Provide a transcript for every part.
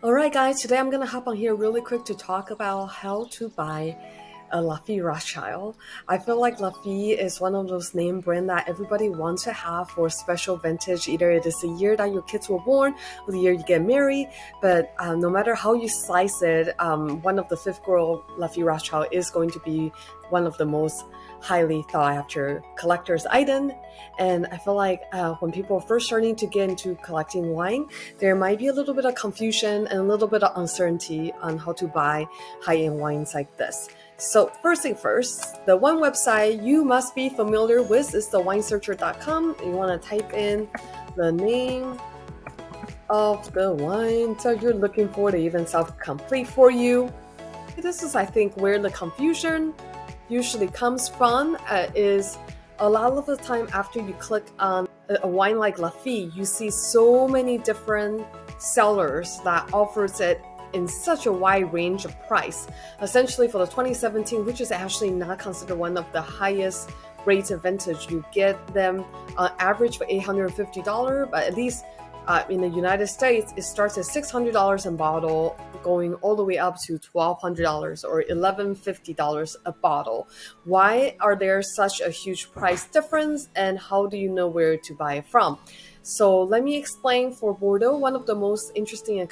Alright guys, today I'm gonna hop on here really quick to talk about how to buy a Lafite Rothschild. I feel like Lafite is one of those name brand that everybody wants to have for special vintage. Either it is the year that your kids were born or the year you get married, but no matter how you slice it, one of the fifth girl Lafite Rothschild is going to be one of the most highly thought after collector's item. And I feel like when people are first starting to get into collecting wine, there might be a little bit of confusion and a little bit of uncertainty on how to buy high-end wines like this. So first thing first, the one website you must be familiar with is the winesearcher.com. You want to type in the name of the wine that you're looking for. They even self-complete for you. This is, I think, where the confusion usually comes from, is a lot of the time after you click on a wine like Lafite, you see so many different sellers that offers it in such a wide range of price. Essentially for the 2017, which is actually not considered one of the highest rated vintage, you get them on average for $850, but at least in the United States, it starts at $600 a bottle, going all the way up to $1,200 or $1,150 a bottle. Why are there such a huge price difference, and how do you know where to buy it from? So let me explain. For Bordeaux, one of the most interesting and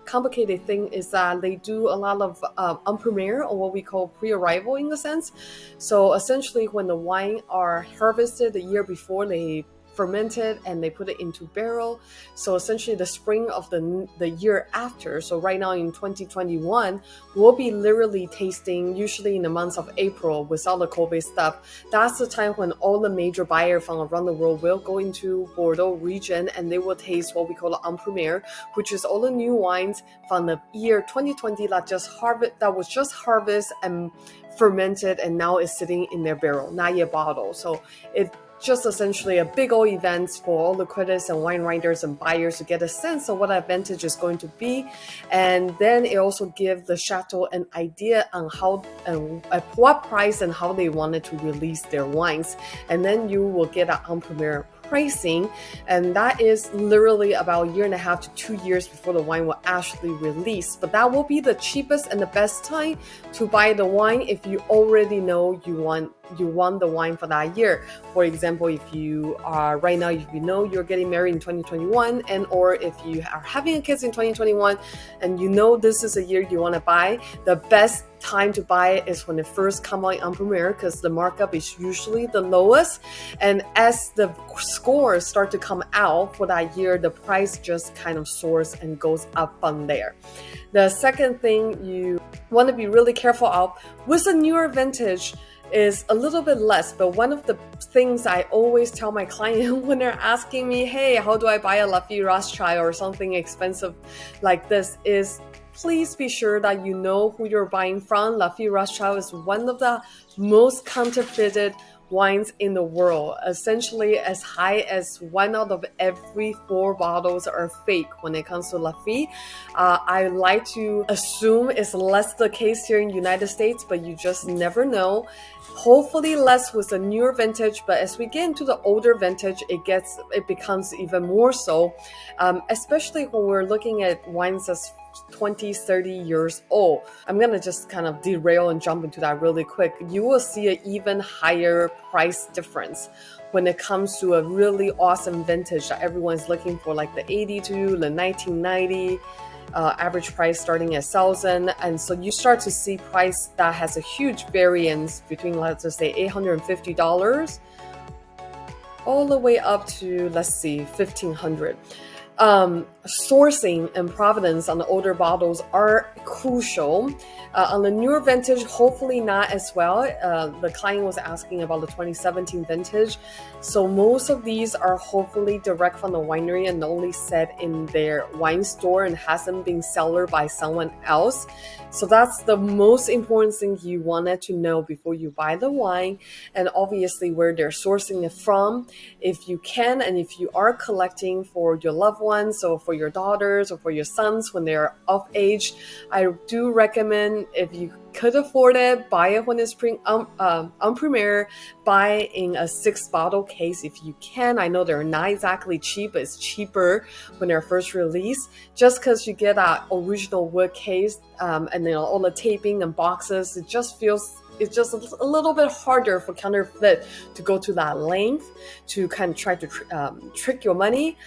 complicated thing is that they do a lot of en primeur, or what we call pre-arrival in a sense. So essentially when the wine are harvested the year before, they fermented and they put it into barrel. So essentially the spring of the year after, so right now in 2021, we'll be literally tasting, usually in the months of April with all the COVID stuff. That's the time when all the major buyers from around the world will go into Bordeaux region and they will taste what we call the en primeur, which is all the new wines from the year 2020 that was just harvested and fermented and now is sitting in their barrel, not yet bottled. So it just essentially a big old event for all the critics and wine writers and buyers to get a sense of what that vintage is going to be. And then it also gives the chateau an idea on how and at what price and how they wanted to release their wines. And then you will get an en primeur pricing, and that is literally about a year and a half to 2 years before the wine will actually release. But that will be the cheapest and the best time to buy the wine if you already know you want the wine for that year. For example, if you are right now, if you know you're getting married in 2021, and or if you are having a kids in 2021 and you know this is a year you want to buy, the best time to buy it is when it first comes out en primeur, because the markup is usually the lowest, and as the scores start to come out for that year, the price just kind of soars and goes up from there. The second thing you want to be really careful of with a newer vintage is a little bit less, but one of the things I always tell my client when they're asking me, hey, how do I buy a Lafite Rothschild or something expensive like this, is please be sure that you know who you're buying from. Lafite Rothschild is one of the most counterfeited wines in the world. Essentially, as high as 1 out of every 4 bottles are fake when it comes to Lafite. I like to assume it's less the case here in the United States, but you just never know. Hopefully less with the newer vintage, but as we get into the older vintage, it becomes even more so, especially when we're looking at wines that's 20, 30 years old. I'm going to just kind of derail and jump into that really quick. You will see an even higher price difference when it comes to a really awesome vintage that everyone's looking for, like the 82, the 1990, average price starting at 1,000. And so you start to see price that has a huge variance between, let's just say, $850 all the way up to, let's see, $1,500. Sourcing and provenance on the older bottles are crucial. On the newer vintage, hopefully not as well. The client was asking about the 2017 vintage. So most of these are hopefully direct from the winery and only set in their wine store and hasn't been sold by someone else. So that's the most important thing you wanted to know before you buy the wine, and obviously where they're sourcing it from. If you can, and if you are collecting for your loved one. So for your daughters or for your sons when they're of age, I do recommend, if you could afford it, buy it when it's on premiere. Buy in a 6-bottle case if you can. I know they're not exactly cheap, but it's cheaper when they're first released. Just because you get that original wood case, and then all the taping and boxes, it's just a little bit harder for counterfeit to go to that length to kind of try to trick your money.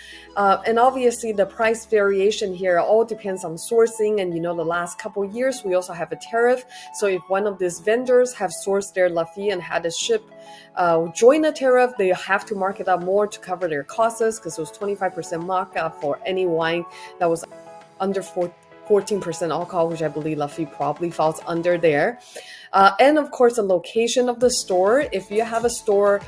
And obviously the price variation here all depends on sourcing. And the last couple years, we also have a tariff. So if one of these vendors have sourced their Lafite and had a ship join the tariff, they have to mark it up more to cover their costs, because it was 25% markup for any wine that was under 14% alcohol, which I believe Lafite probably falls under there. And of course, the location of the store. If you have a store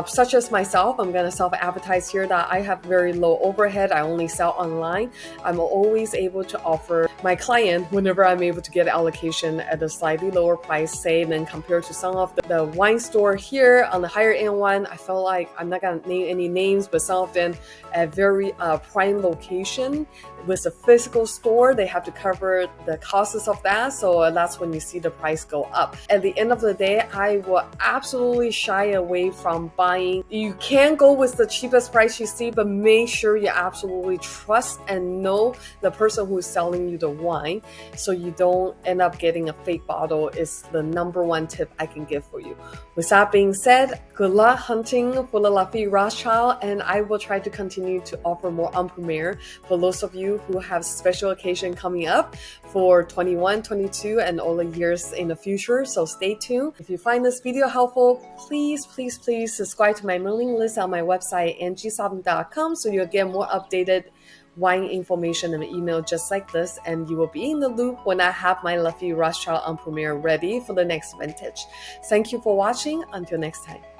such as myself, I'm going to self-advertise here that I have very low overhead. I only sell online. I'm always able to offer my client, whenever I'm able to get allocation at a slightly lower price, say, than compared to some of the wine store here on the higher end one. I feel like, I'm not going to name any names, but some of them at very prime location with a physical store, they have to cover the costs of that. So that's when you see the price go up. At the end of the day, I will absolutely shy away from buying. You can go with the cheapest price you see, but make sure you absolutely trust and know the person who is selling you the wine, so you don't end up getting a fake bottle, is the number one tip I can give for you. With that being said, good luck hunting for the Lafite Rothschild, and I will try to continue to offer more on premiere for those of you who have special occasion coming up for 21, 22, and all the years in the future. So stay tuned. If you find this video helpful, please subscribe to my mailing list on my website, angie.com, so you'll get more updated wine information in an email just like this, and you will be in the loop when I have my Lafite Rothschild on premiere ready for the next vintage. Thank you for watching. Until next time.